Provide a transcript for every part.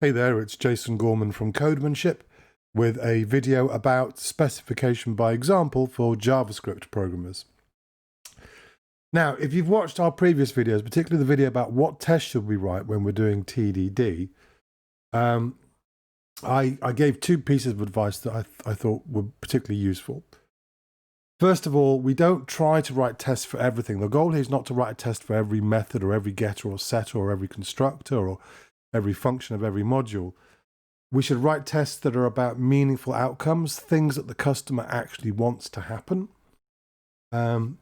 Hey there, it's Jason Gorman from Codemanship with a video about specification by example for JavaScript programmers. Now, if you've watched our previous videos, particularly the video about what tests should we write when we're doing TDD, I gave two pieces of advice that I thought were particularly useful. First of all, we don't try to write tests for everything. The goal here is not to write a test for every method or every getter or setter or every constructor or every function of every module. We should write tests that are about meaningful outcomes, things that the customer actually wants to happen. And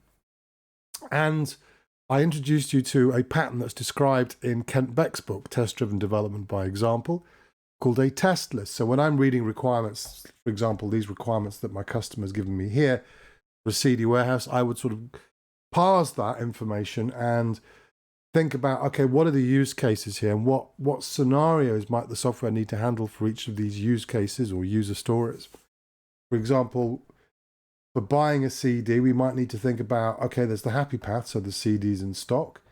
I introduced you to a pattern that's described in Kent Beck's book, Test-Driven Development by Example, called a test list. So when I'm reading requirements, for example, these requirements that my customer's given me here for a CD warehouse, I would sort of parse that information and think about, okay, what are the use cases here and what scenarios might the software need to handle for each of these use cases or user stories. For example, for buying a CD, we might need to think about, okay, there's the happy path, so the CD's in stock.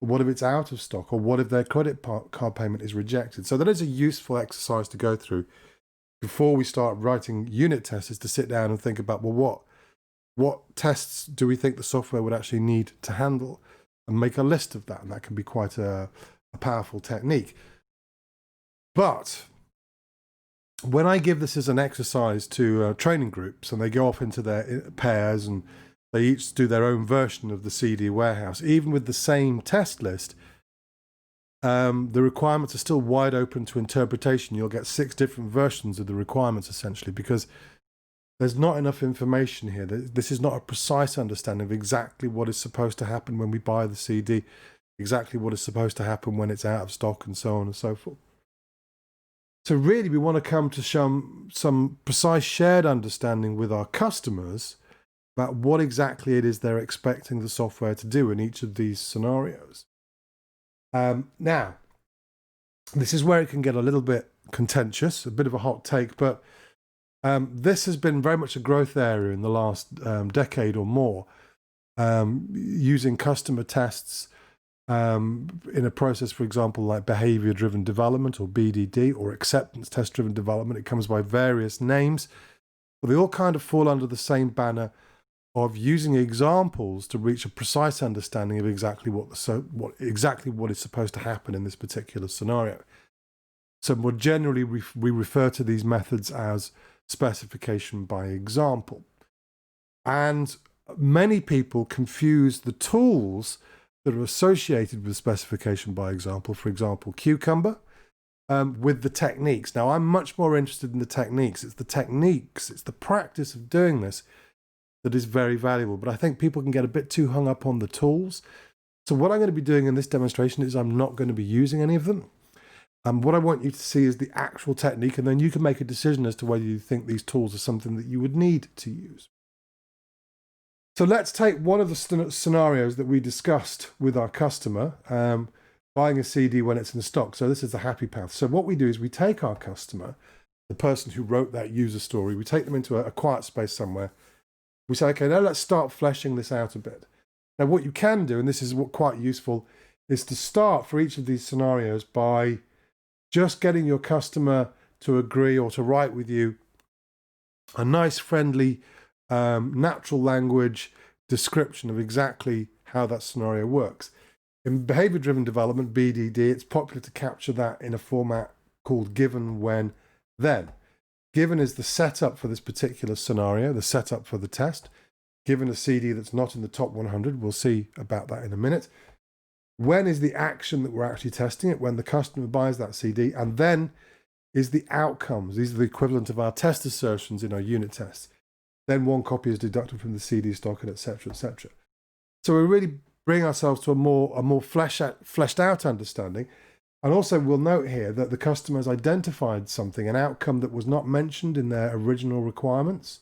But what if it's out of stock? Or what if their credit card payment is rejected? So that is a useful exercise to go through before we start writing unit tests, is to sit down and think about, well, what tests do we think the software would actually need to handle? And make a list of that, and that can be quite a powerful technique. But when I give this as an exercise to training groups, and they go off into their pairs, and they each do their own version of the CD warehouse, even with the same test list, the requirements are still wide open to interpretation. You'll get 6 different versions of the requirements, essentially, because there's not enough information here. This is not a precise understanding of exactly what is supposed to happen when we buy the CD, exactly what is supposed to happen when it's out of stock, and so on and so forth. So really, we want to come to some precise shared understanding with our customers about what exactly it is they're expecting the software to do in each of these scenarios. Now, this is where it can get a little bit contentious, a bit of a hot take, but this has been very much a growth area in the last decade or more, using customer tests in a process, for example, like behavior-driven development or BDD, or acceptance test-driven development. It comes by various names, but they all kind of fall under the same banner of using examples to reach a precise understanding of exactly what is supposed to happen in this particular scenario. So more generally, we refer to these methods as specification by example. And many people confuse the tools that are associated with specification by example, for example, Cucumber, with the techniques. Now, I'm much more interested in the techniques. It's the techniques, it's the practice of doing this that is very valuable. But I think people can get a bit too hung up on the tools. So what I'm going to be doing in this demonstration is I'm not going to be using any of them. What I want you to see is the actual technique, and then you can make a decision as to whether you think these tools are something that you would need to use. So let's take one of the scenarios that we discussed with our customer, buying a CD when it's in stock. So this is the happy path. So what we do is we take our customer, the person who wrote that user story, we take them into a quiet space somewhere. We say, okay, now let's start fleshing this out a bit. Now what you can do, and this is quite useful, is to start for each of these scenarios by just getting your customer to agree or to write with you a nice, friendly, natural language description of exactly how that scenario works. In behavior-driven development, BDD, it's popular to capture that in a format called given, when, then. Given is the setup for this particular scenario, the setup for the test. Given a CD that's not in the top 100, we'll see about that in a minute. When is the action that we're actually testing it? When the customer buys that CD. And then is the outcomes. These are the equivalent of our test assertions in our unit tests. Then one copy is deducted from the CD stock, and et cetera, et cetera. So we really bring ourselves to a more fleshed out understanding. And also we'll note here that the customer has identified something, an outcome that was not mentioned in their original requirements.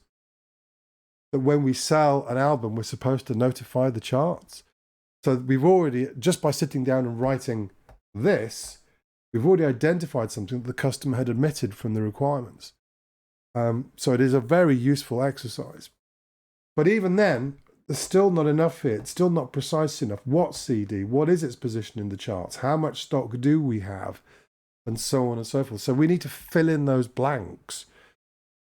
That when we sell an album, we're supposed to notify the charts. So we've already, just by sitting down and writing this, we've already identified something that the customer had omitted from the requirements. So it is a very useful exercise. But even then, there's still not enough here. It's still not precise enough. What CD? What is its position in the charts? How much stock do we have? and so on and so forth. So we need to fill in those blanks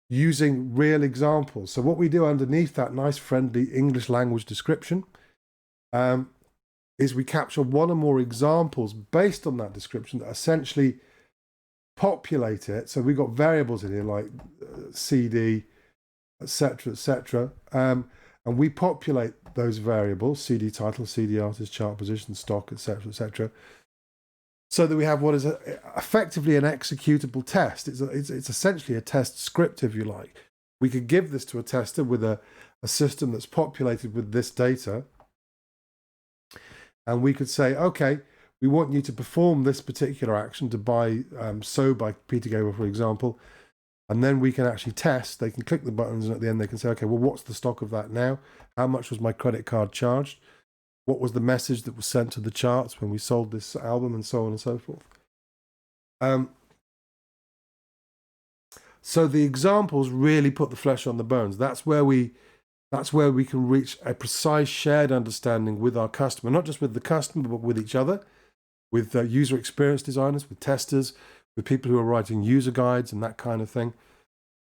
using real examples. So what we do underneath that nice friendly English language description is we capture one or more examples based on that description that essentially populate it. So we've got variables in here like CD, etc., and we populate those variables: CD title, CD artist, chart position, stock, etc., so that we have what is effectively an executable test. It's essentially a test script, if you like. We could give this to a tester with a system that's populated with this data, and we could say, okay, we want you to perform this particular action to buy So by Peter Gabriel, for example, and then we can actually test. They can click the buttons, and at the end they can say, okay, well, what's the stock of that now? How much was my credit card charged? What was the message that was sent to the charts when we sold this album, and so on and so forth. So the examples really put the flesh on the bones. That's where we can reach a precise shared understanding with our customer, not just with the customer, but with each other, with user experience designers, with testers, with people who are writing user guides and that kind of thing.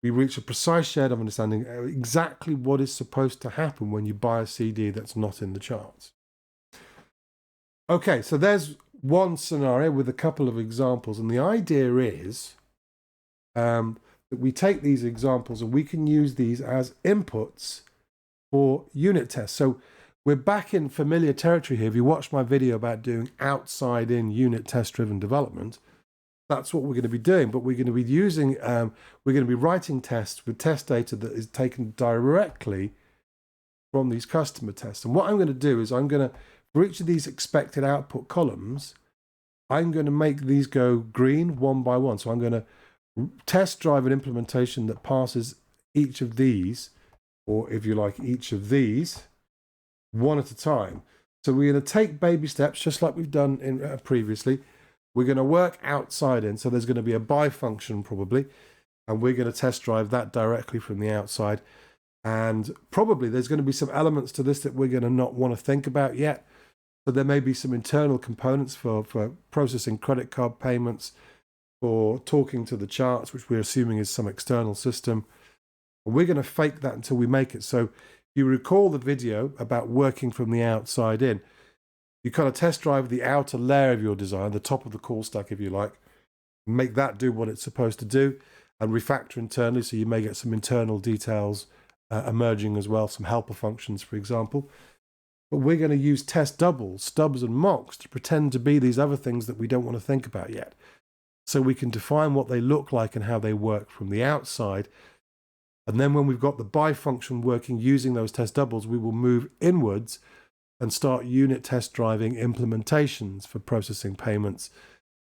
We reach a precise shared understanding of exactly what is supposed to happen when you buy a CD that's not in the charts. Okay, so there's one scenario with a couple of examples, and the idea is that we take these examples and we can use these as inputs for unit tests. So we're back in familiar territory here. If you watched my video about doing outside-in unit test-driven development, that's what we're going to be doing. But we're going to be using, we're going to be writing tests with test data that is taken directly from these customer tests. And what I'm going to do is I'm going to, for each of these expected output columns, I'm going to make these go green one by one. So I'm going to test drive an implementation that passes each of these, or if you like, each of these, one at a time. So we're going to take baby steps, just like we've done in previously. We're going to work outside in. So there's going to be a buy function probably, and we're going to test drive that directly from the outside. And probably there's going to be some elements to this that we're going to not want to think about yet. So there may be some internal components for processing credit card payments, for talking to the charts, which we're assuming is some external system. And we're going to fake that until we make it. So you recall the video about working from the outside in. You kind of test drive the outer layer of your design, the top of the call stack, if you like, make that do what it's supposed to do, and refactor internally. So you may get some internal details emerging as well, some helper functions, for example. But we're going to use test doubles, stubs, and mocks to pretend to be these other things that we don't want to think about yet. So we can define what they look like and how they work from the outside. And then when we've got the buy function working using those test doubles, we will move inwards and start unit test driving implementations for processing payments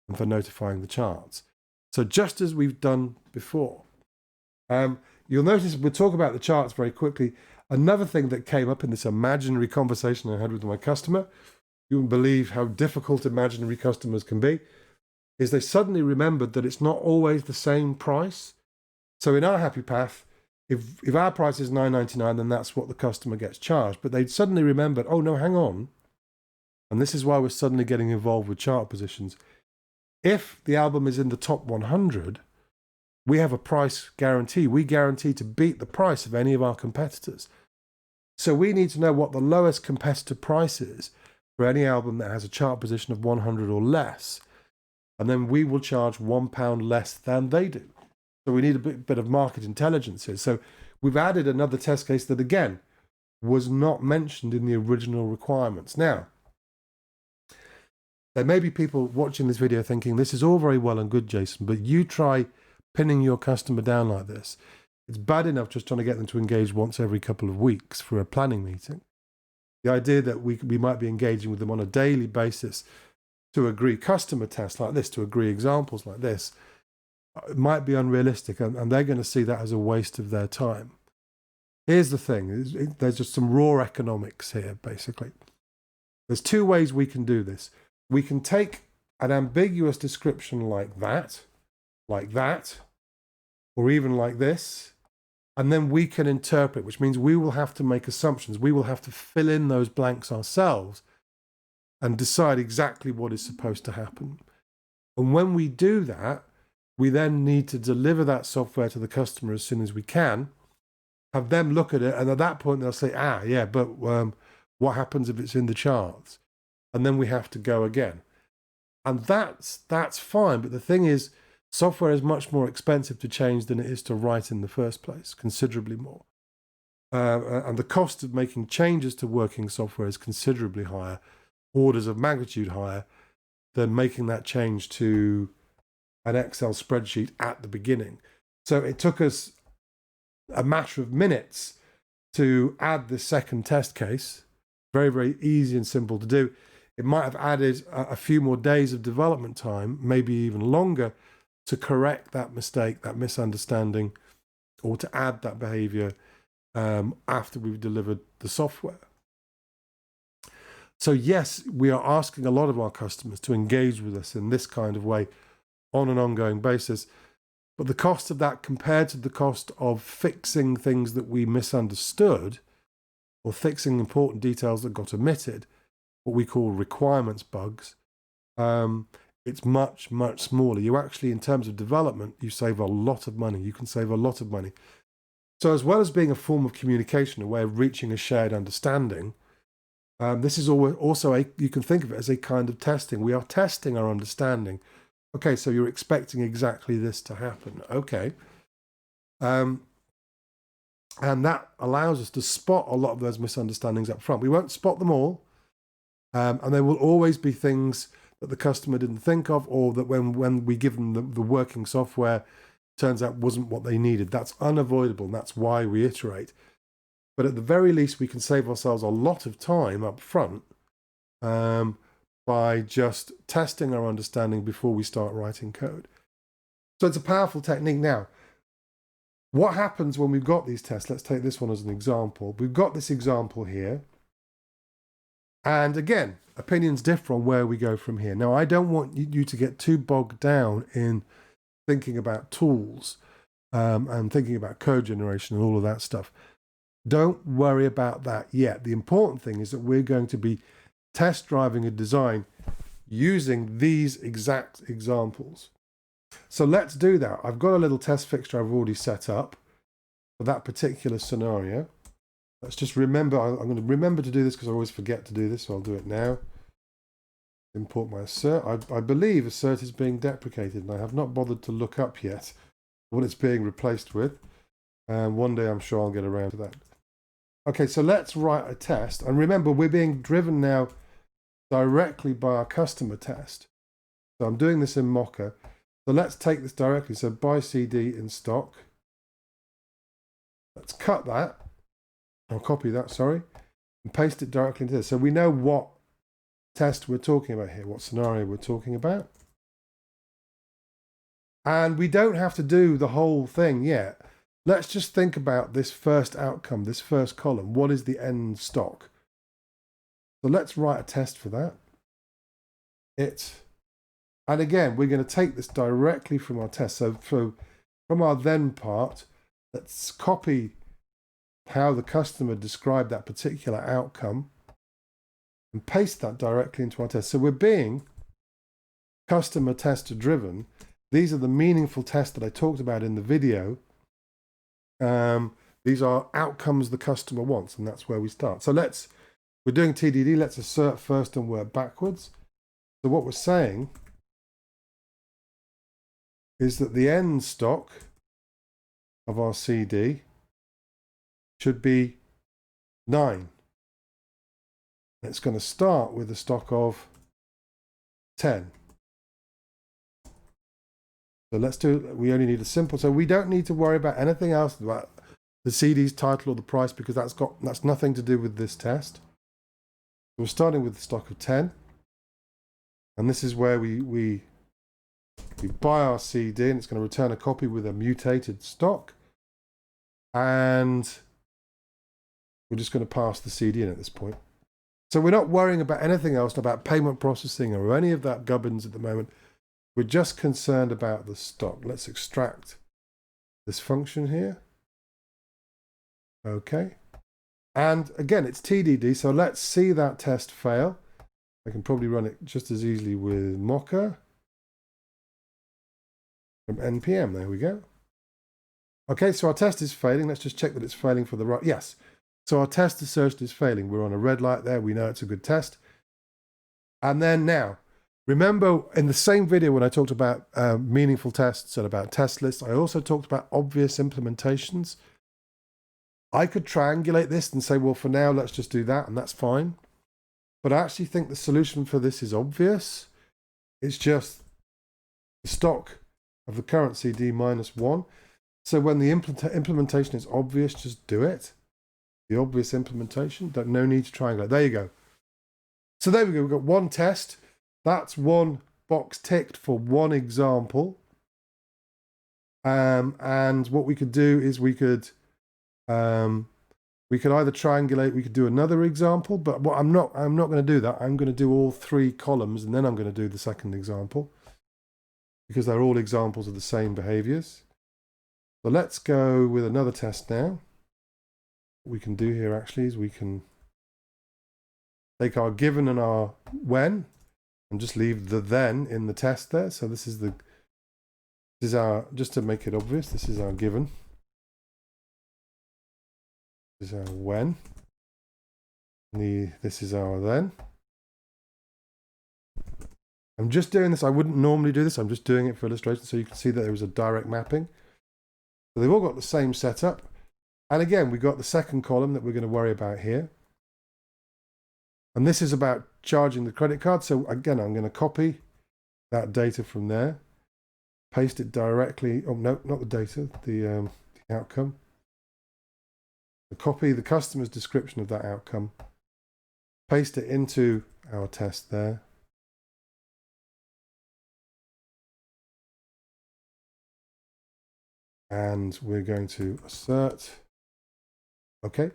and for notifying the charts. So just as we've done before. You'll notice we'll talk about the charts very quickly. Another thing that came up in this imaginary conversation I had with my customer, you wouldn't believe how difficult imaginary customers can be, is they suddenly remembered that it's not always the same price. So in our happy path, if our price is $9.99, then that's what the customer gets charged. But they'd suddenly remembered, oh no, hang on. And this is why we're suddenly getting involved with chart positions. If the album is in the top 100, we have a price guarantee. We guarantee to beat the price of any of our competitors. So we need to know what the lowest competitor price is for any album that has a chart position of 100 or less. And then we will charge £1 less than they do. So we need a bit of market intelligence here. So we've added another test case that, again, was not mentioned in the original requirements. Now, there may be people watching this video thinking, this is all very well and good, Jason, but you try pinning your customer down like this. It's bad enough just trying to get them to engage once every couple of weeks for a planning meeting. The idea that we might be engaging with them on a daily basis to agree customer tests like this, to agree examples like this, it might be unrealistic, and they're going to see that as a waste of their time. Here's the thing, there's just some raw economics here, basically. There's two ways we can do this. We can take an ambiguous description like that, or even like this, and then we can interpret, which means we will have to make assumptions. We will have to fill in those blanks ourselves and decide exactly what is supposed to happen. And when we do that, we then need to deliver that software to the customer as soon as we can, have them look at it, and at that point they'll say, yeah, but what happens if it's in the charts? And then we have to go again. And that's fine, but the thing is, software is much more expensive to change than it is to write in the first place, considerably more. And the cost of making changes to working software is considerably higher, orders of magnitude higher, than making that change to an Excel spreadsheet at the beginning. So it took us a matter of minutes to add the second test case. Very, very easy and simple to do. It might have added a few more days of development time, maybe even longer, to correct that mistake, that misunderstanding, or to add that behavior after we've delivered the software. So yes, we are asking a lot of our customers to engage with us in this kind of way on an ongoing basis. But the cost of that compared to the cost of fixing things that we misunderstood or fixing important details that got omitted, what we call requirements bugs, it's much, much smaller. You actually, in terms of development, you save a lot of money. You can save a lot of money. So as well as being a form of communication, a way of reaching a shared understanding, this is also you can think of it as a kind of testing. We are testing our understanding. Okay, so you're expecting exactly this to happen. Okay. And that allows us to spot a lot of those misunderstandings up front. We won't spot them all. And there will always be things that the customer didn't think of, or that when we give them the working software, turns out wasn't what they needed. That's unavoidable, and that's why we iterate. But at the very least, we can save ourselves a lot of time up front by just testing our understanding before we start writing code. So it's a powerful technique. Now, what happens when we've got these tests? Let's take this one as an example. We've got this example here. And again, opinions differ on where we go from here. Now, I don't want you to get too bogged down in thinking about tools and thinking about code generation and all of that stuff. Don't worry about that yet. The important thing is that we're going to be test driving a design using these exact examples. So let's do that. I've got a little test fixture I've already set up for that particular scenario. Let's just remember, I'm going to remember to do this because I always forget to do this, so I'll do it now. Import my assert. I believe assert is being deprecated, and I have not bothered to look up yet what it's being replaced with. And one day I'm sure I'll get around to that. Okay, so let's write a test. And remember, we're being driven now directly by our customer test. So I'm doing this in Mocha. So let's take this directly. So buy CD in stock. Let's cut that. I'll copy that, sorry, and paste it directly into this. So we know what test we're talking about here, what scenario we're talking about. And we don't have to do the whole thing yet. Let's just think about this first outcome, this first column. What is the end stock? So let's write a test for that. And again, we're going to take this directly from our test. So from our then part, let's copy how the customer described that particular outcome and paste that directly into our test. So we're being customer tester driven. These are the meaningful tests that I talked about in the video. These are outcomes the customer wants, and that's where we start. So we're doing TDD, let's assert first and work backwards. So what we're saying is that the end stock of our CD should be 9. It's going to start with a stock of 10. So let's we only need a simple, so we don't need to worry about anything else about the CD's title or the price, because that's nothing to do with this test. We're starting with the stock of 10. And this is where we buy our CD, and it's going to return a copy with a mutated stock. And we're just going to pass the CD in at this point. So we're not worrying about anything else, about payment processing or any of that gubbins at the moment. We're just concerned about the stock. Let's extract this function here. Okay. And again, it's TDD, so let's see that test fail. I can probably run it just as easily with Mocha. from npm. There we go. Okay, so our test is failing. Let's just check that it's failing for the right. Yes. So our test assertion is failing. We're on a red light there. We know it's a good test. And then now, remember in the same video when I talked about meaningful tests and about test lists, I also talked about obvious implementations. I could triangulate this and say, well, for now, let's just do that, and that's fine. But I actually think the solution for this is obvious. It's just the stock of the current CD minus 1. So when the implementation is obvious, just do it. The obvious implementation, no need to triangulate. There you go. So there we go. We've got one test. That's one box ticked for one example. And what we could do is we could either triangulate, we could do another example, but what I'm not going to do that. I'm going to do all 3 columns, and then I'm going to do the second example because they're all examples of the same behaviors. So let's go with another test now. What we can do here actually is we can take our given and our when and just leave the then in the test there. So this is our, just to make it obvious, this is our given. This is our when. This is our then. I'm just doing this. I wouldn't normally do this. I'm just doing it for illustration so you can see that there was a direct mapping. So they've all got the same setup. And again, we've got the second column that we're going to worry about here. And this is about charging the credit card. So again, I'm going to copy that data from there, paste it directly. Oh, no, not the data, the outcome. So copy the customer's description of that outcome, paste it into our test there. And we're going to assert. Okay,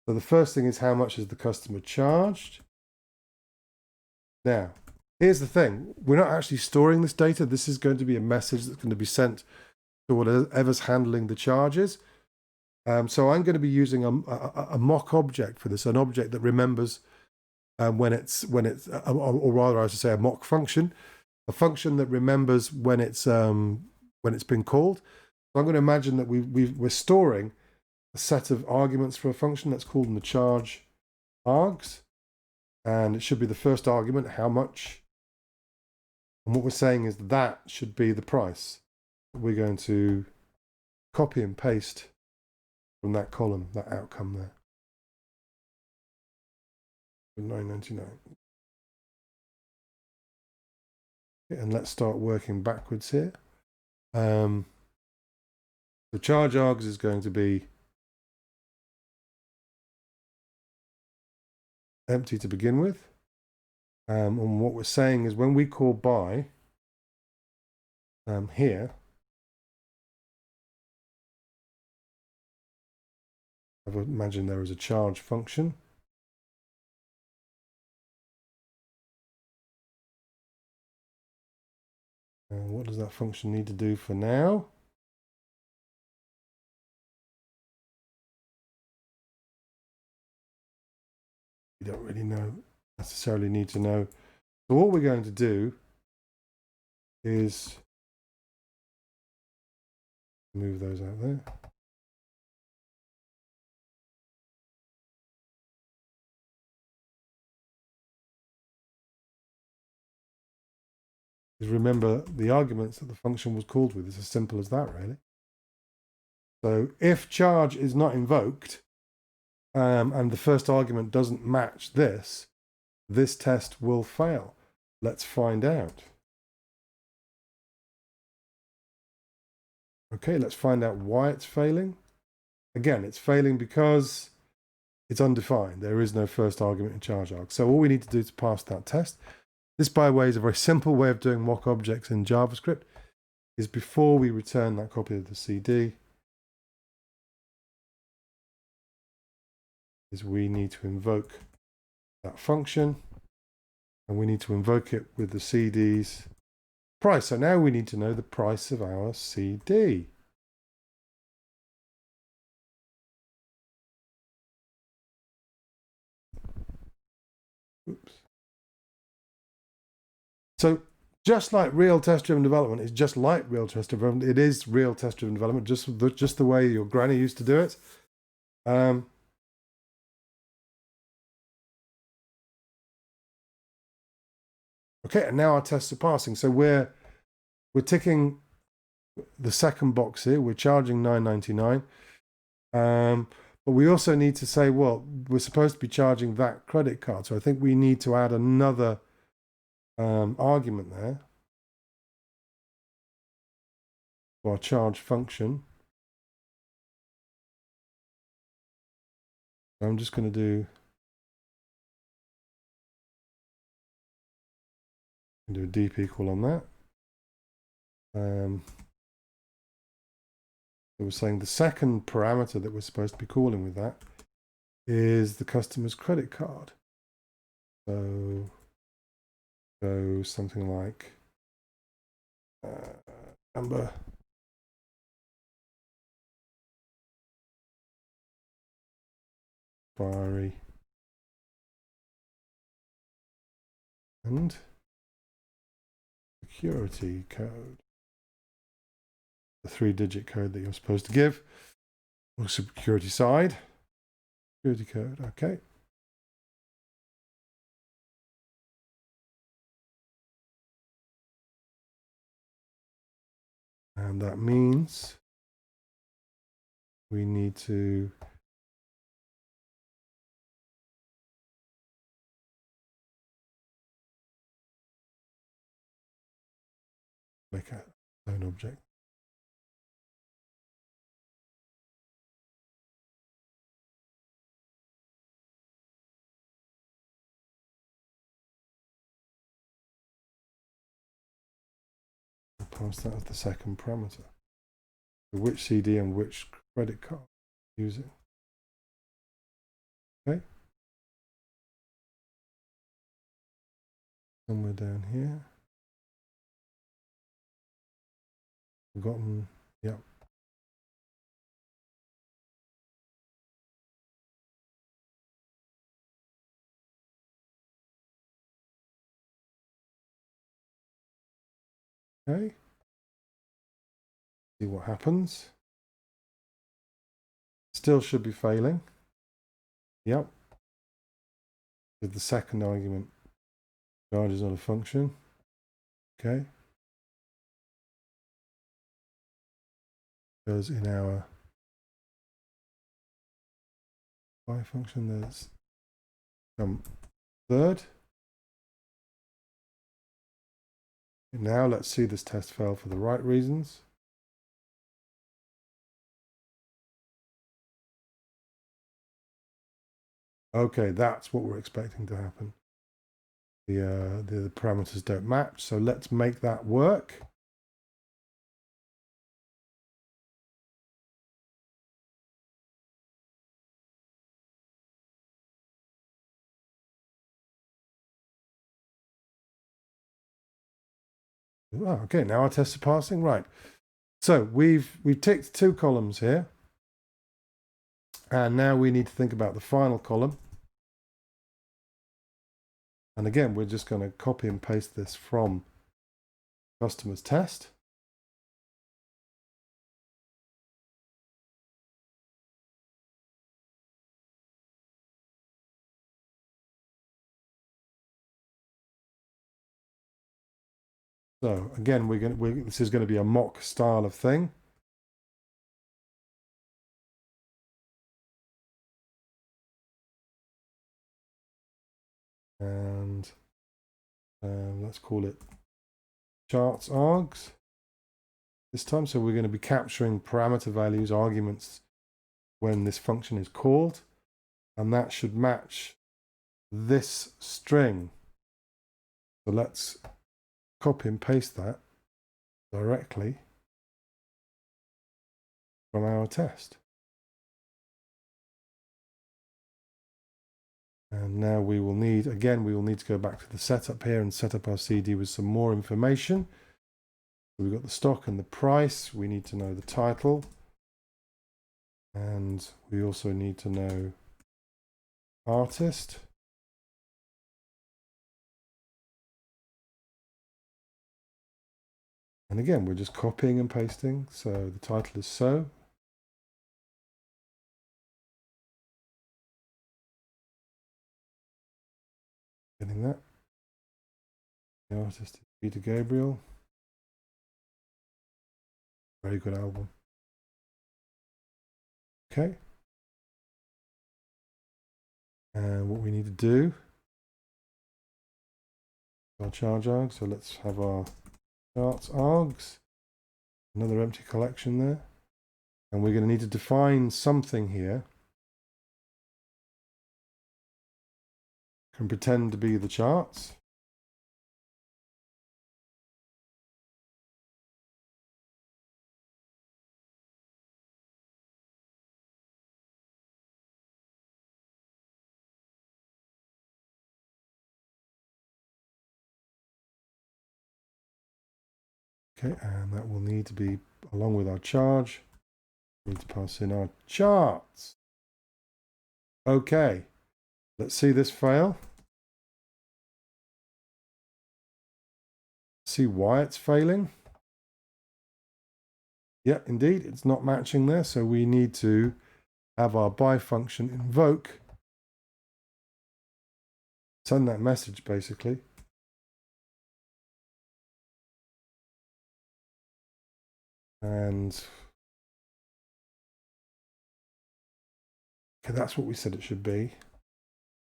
so the first thing is how much is the customer charged? Now, here's the thing. We're not actually storing this data. This is going to be a message that's going to be sent to whatever's handling the charges. So I'm going to be using a mock object for this, an object that remembers or rather I should say a mock function, a function that remembers when it's been called. So I'm going to imagine that we're storing a set of arguments for a function that's called in the charge args. And it should be the first argument, how much. And what we're saying is that should be the price. We're going to copy and paste from that column, that outcome there. $9.99. Okay, and let's start working backwards here. The charge args is going to be empty to begin with. And what we're saying is when we call by here, I would imagine there is a charge function. What does that function need to do for now? You don't really necessarily need to know. So what we're going to do is move those out there. Is remember the arguments that the function was called with. It's as simple as that, really. So if charge is not invoked and the first argument doesn't match this test will fail. Let's find out. Okay, let's find out why it's failing. Again, it's failing because it's undefined. There is no first argument in charge arg. So all we need to do to pass that test, this by the way is a very simple way of doing mock objects in JavaScript, is before we return that copy of the CD, is we need to invoke that function, and we need to invoke it with the CD's price. So now we need to know the price of our CD. Oops. So just like real test-driven development. It's just like real test-driven development. It is real test-driven development, just the way your granny used to do it. Okay, and now our tests are passing. So we're ticking the second box here. We're charging $9.99. But we also need to say, well, we're supposed to be charging that credit card. So I think we need to add another argument there for our charge function. I'm just going to do a deep equal on that. So we're saying the second parameter that we're supposed to be calling with that is the customer's credit card. So something like number expiry and security code. The 3-digit code that you're supposed to give. Or security side. Security code, okay. And that means we need to make a own object. Pass that as the second parameter. So which CD and which credit card using. Okay. Somewhere down here. Forgotten. Yep. Okay. See what happens. Still should be failing. Yep. With the second argument, charge is not a function. Okay. Because in our by function, there's some third. Now let's see this test fail for the right reasons. Okay, that's what we're expecting to happen. The parameters don't match, so let's make that work. Oh, okay, now our tests are passing. Right. So we've ticked 2 columns here. And now we need to think about the final column. And again, we're just going to copy and paste this from customer's test. So again, this is going to be a mock style of thing. And let's call it charts args this time. So we're going to be capturing parameter values, arguments, when this function is called. And that should match this string. So let's copy and paste that directly from our test. And now we will need to go back to the setup here and set up our CD with some more information. We've got the stock and the price. We need to know the title. And we also need to know artist. And again, we're just copying and pasting. So the title is so. Getting that. The artist is Peter Gabriel. Very good album. Okay. And what we need to do, our charge arg. So let's have our charts args. Another empty collection there. And we're going to need to define something here. Can pretend to be the charts. Okay, and that will need to be along with our charge. We need to pass in our charts. Okay, let's see this fail. See why it's failing. Yeah, indeed, it's not matching there. So we need to have our by function invoke. Send that message basically. And okay, that's what we said it should be.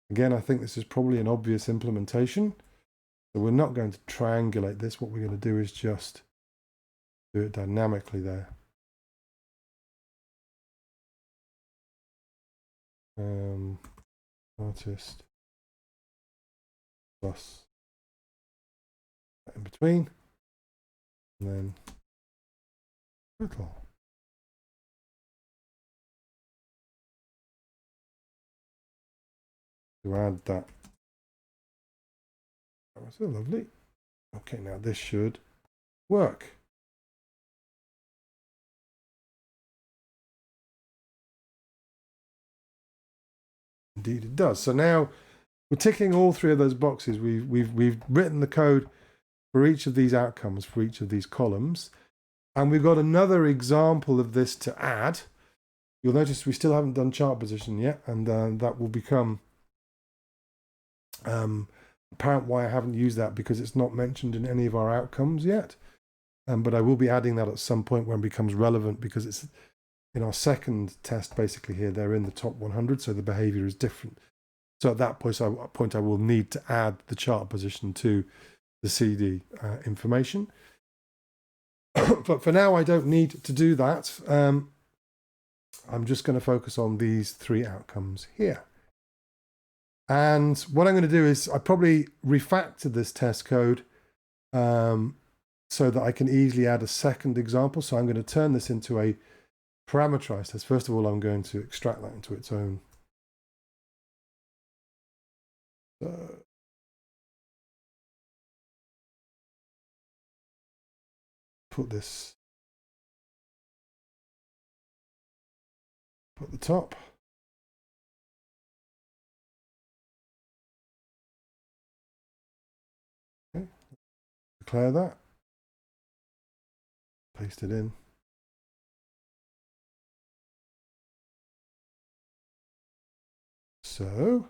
Again, I think this is probably an obvious implementation. So we're not going to triangulate this. What we're going to do is just do it dynamically there. Artist plus in between, and then total. To add that. That was so lovely. Okay, now this should work. Indeed it does. So now we're ticking all three of those boxes. We've written the code for each of these outcomes, for each of these columns. And we've got another example of this to add. You'll notice we still haven't done chart position yet, and that will become apparent why I haven't used that, because it's not mentioned in any of our outcomes yet. But I will be adding that at some point when it becomes relevant, because it's in our second test basically here. They're in the top 100, so the behavior is different. So at that point I will need to add the chart position to the CD information. But for now, I don't need to do that. I'm just going to focus on these three outcomes here. And what I'm going to do is I probably refactor this test code so that I can easily add a second example. So I'm going to turn this into a parameterized test. First of all, I'm going to extract that into its own. Put this at the top. Okay. Declare that. Paste it in. So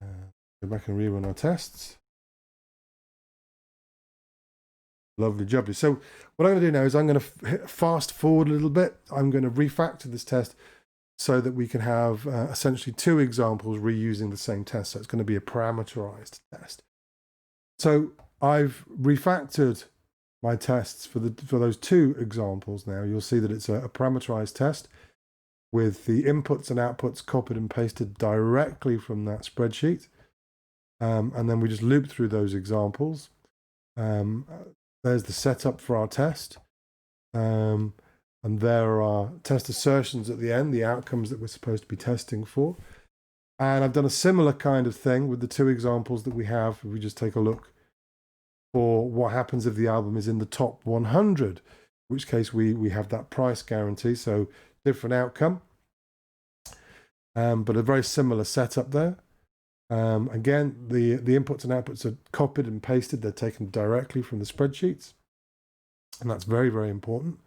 go back and rerun our tests. Lovely jubbly. So what I'm going to do now is I'm going to fast forward a little bit. I'm going to refactor this test so that we can have essentially two examples reusing the same test. So it's going to be a parameterized test. So I've refactored my tests for those two examples now. You'll see that it's a parameterized test with the inputs and outputs copied and pasted directly from that spreadsheet. And then we just loop through those examples. There's the setup for our test. And there are test assertions at the end, the outcomes that we're supposed to be testing for. And I've done a similar kind of thing with the two examples that we have. If we just take a look for what happens if the album is in the top 100, in which case we have that price guarantee. So different outcome, but a very similar setup there. Again, the inputs and outputs are copied and pasted. They're taken directly from the spreadsheets. And that's very, very important.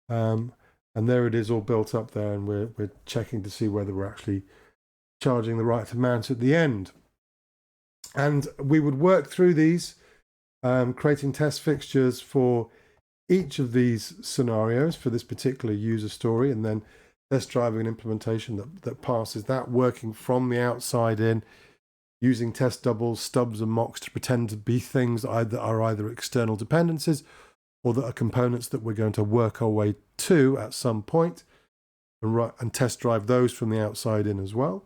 And there it is all built up there, and we're checking to see whether we're actually charging the right amount at the end. And we would work through these, creating test fixtures for each of these scenarios for this particular user story, and then test driving an implementation that passes that, working from the outside in, using test doubles, stubs, and mocks to pretend to be things that are either external dependencies or that are components that we're going to work our way to at some point, and test drive those from the outside in as well.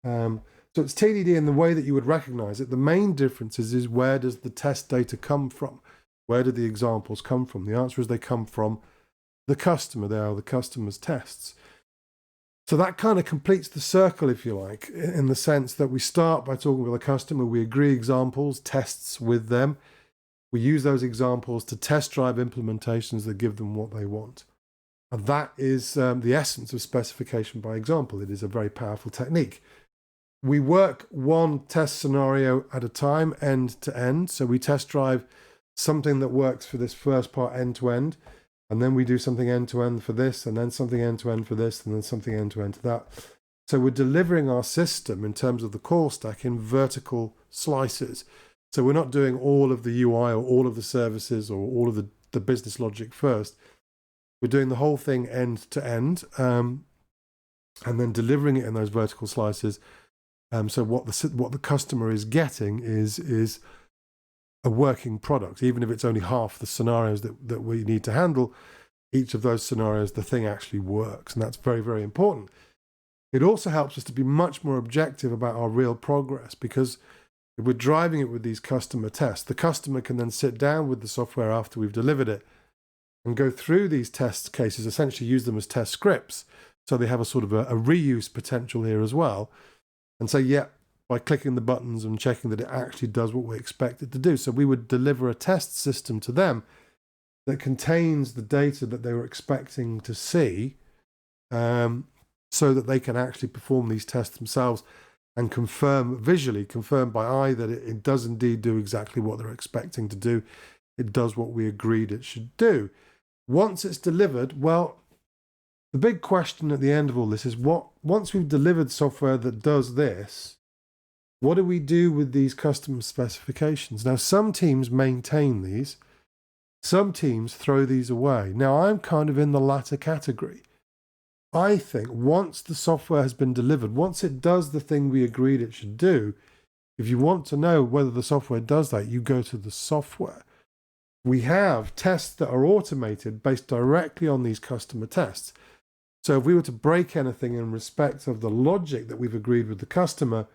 So it's TDD in the way that you would recognize it. The main difference is where does the test data come from? Where do the examples come from? The answer is they come from the customer. They are the customer's tests. So that kind of completes the circle, if you like, in the sense that we start by talking with a customer, we agree examples, tests with them. We use those examples to test drive implementations that give them what they want. And that is the essence of specification by example. It is a very powerful technique. We work one test scenario at a time, end to end. So we test drive something that works for this first part end to end, and then we do something end to end for this, and then something end to end for this, and then something end to end to that. So we're delivering our system in terms of the call stack in vertical slices. So we're not doing all of the UI or all of the services or all of the business logic first. We're doing the whole thing end to end, and then delivering it in those vertical slices. So what the customer is getting is a working product, even if it's only half the scenarios that we need to handle. Each of those scenarios, the thing actually works, and that's very, very important. It also helps us to be much more objective about our real progress, because if we're driving it with these customer tests, the customer can then sit down with the software after we've delivered it and go through these test cases, essentially use them as test scripts. So they have a sort of a reuse potential here as well, and say, yeah, by clicking the buttons and checking that it actually does what we expect it to do. So we would deliver a test system to them that contains the data that they were expecting to see, so that they can actually perform these tests themselves and visually confirm by eye that it does indeed do exactly what they're expecting to do. It does what we agreed it should do. Once it's delivered, well, the big question at the end of all this is, once we've delivered software that does this, what do we do with these custom specifications? Now, some teams maintain these. Some teams throw these away. Now, I'm kind of in the latter category. I think once the software has been delivered, once it does the thing we agreed it should do, if you want to know whether the software does that, you go to the software. We have tests that are automated based directly on these customer tests. So if we were to break anything in respect of the logic that we've agreed with the customer,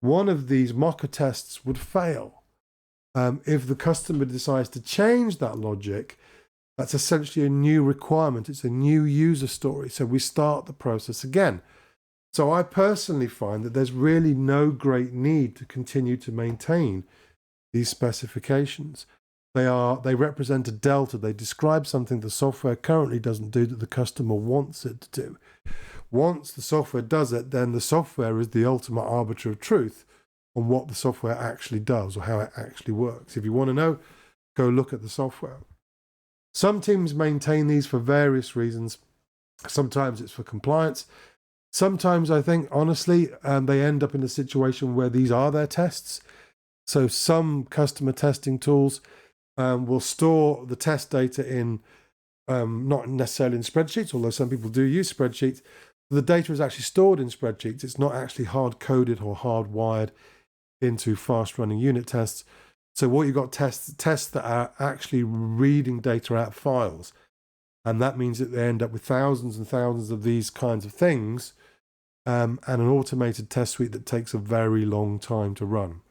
one of these mocker tests would fail. If the customer decides to change that logic, that's essentially a new requirement. It's a new user story. So we start the process again. So I personally find that there's really no great need to continue to maintain these specifications. They represent a delta. They describe something the software currently doesn't do that the customer wants it to do. Once the software does it, then the software is the ultimate arbiter of truth on what the software actually does or how it actually works. If you want to know, go look at the software. Some teams maintain these for various reasons. Sometimes it's for compliance. Sometimes I think, honestly, they end up in a situation where these are their tests. So some customer testing tools will store the test data in, not necessarily in spreadsheets, although some people do use spreadsheets. The data is actually stored in spreadsheets. It's not actually hard-coded or hardwired into fast-running unit tests. So what you've got tests that are actually reading data out of files. And that means that they end up with thousands and thousands of these kinds of things, and an automated test suite that takes a very long time to run.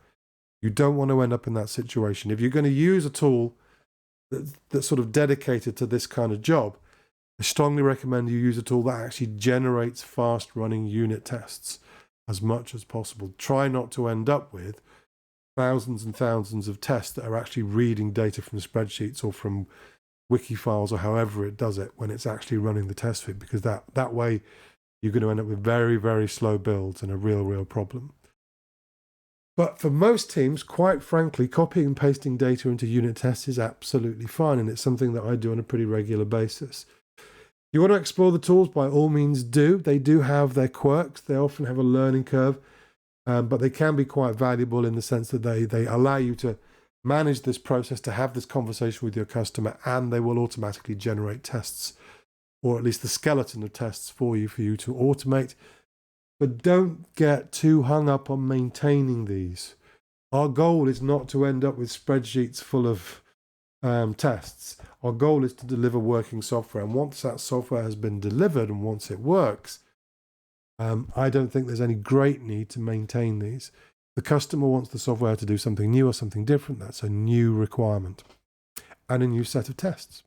You don't want to end up in that situation. If you're going to use a tool that's sort of dedicated to this kind of job, I strongly recommend you use a tool that actually generates fast-running unit tests as much as possible. Try not to end up with thousands and thousands of tests that are actually reading data from spreadsheets or from wiki files or however it does it when it's actually running the test suite, because that way you're going to end up with very, very slow builds and a real problem. But for most teams, quite frankly, copying and pasting data into unit tests is absolutely fine, and it's something that I do on a pretty regular basis. You want to explore the tools, by all means do. They do have their quirks. They often have a learning curve, but they can be quite valuable in the sense that they allow you to manage this process, to have this conversation with your customer, and they will automatically generate tests, or at least the skeleton of tests for you to automate. But don't get too hung up on maintaining these. Our goal is not to end up with spreadsheets full of tests. Our goal is to deliver working software. And once that software has been delivered and once it works, I don't think there's any great need to maintain these. The customer wants the software to do something new or something different. That's a new requirement and a new set of tests.